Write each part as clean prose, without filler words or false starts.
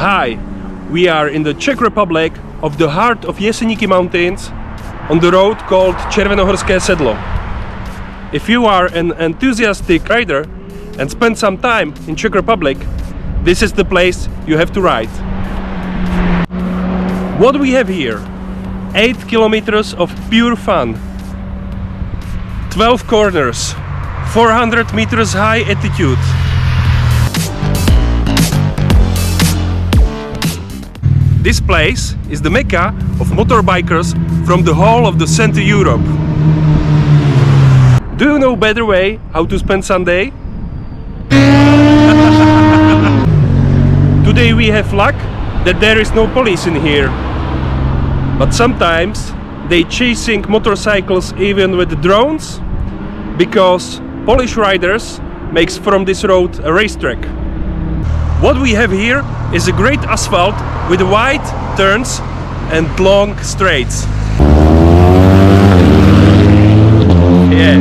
Hi, we are in the Czech Republic of the heart of Jeseníky Mountains on the road called Červenohorské sedlo. If you are an enthusiastic rider and spend some time in Czech Republic, this is the place you have to ride. What we have here? 8 kilometers of pure fun, 12 corners, 400 meters high altitude. This place is the mecca of motorbikers from the whole of the Central Europe. Do you know better way how to spend Sunday? Today we have luck that there is no police in here. But sometimes they chasing motorcycles even with drones, because Polish riders makes from this road a racetrack. What we have here is a great asphalt with wide turns and long straights. Yeah.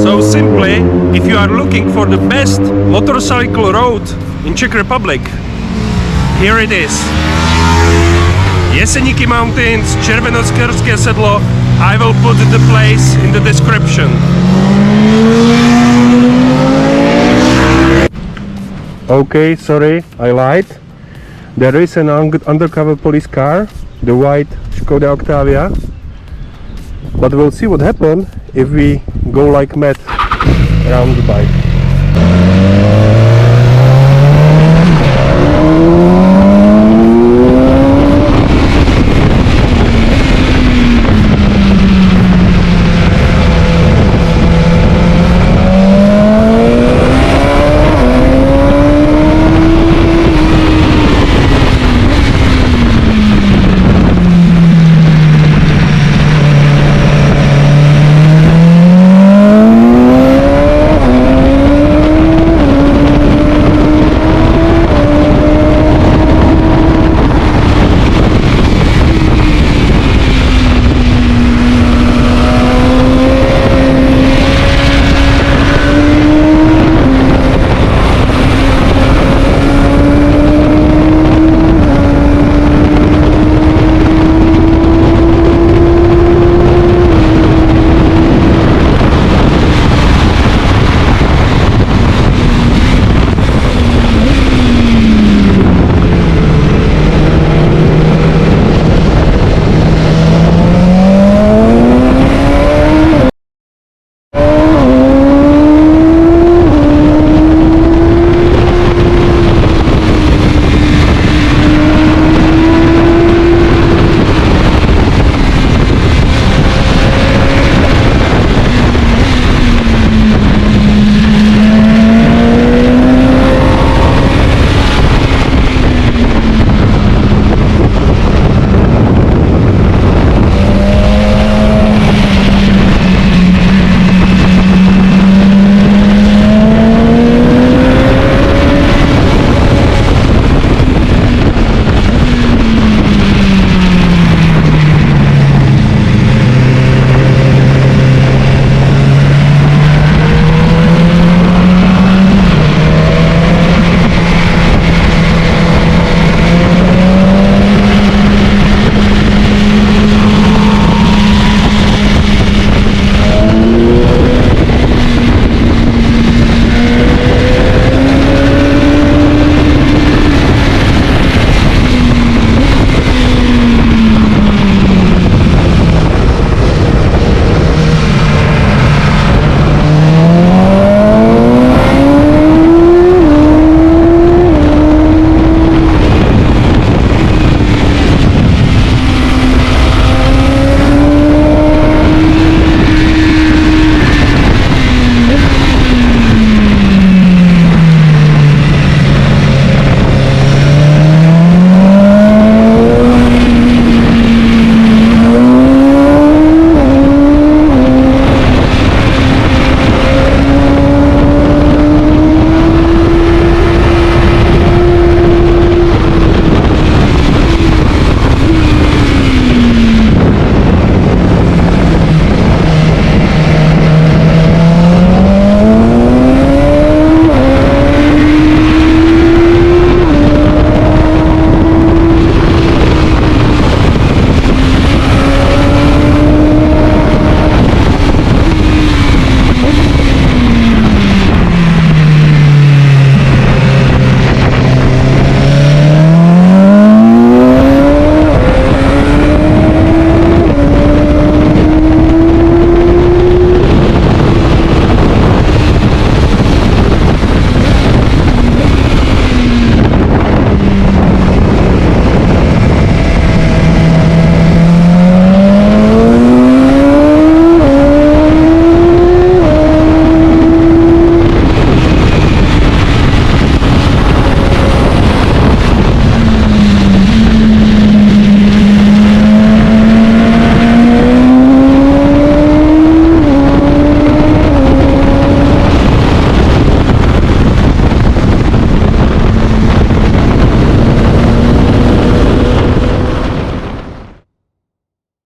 So simply, if you are looking for the best motorcycle road in Czech Republic, here it is. Jeseníky Mountains, Červenohorské sedlo. I will put the place in the description. Okay, sorry, I lied. There is an undercover police car, the white Skoda Octavia. But we'll see what happens if we go like mad around the bike.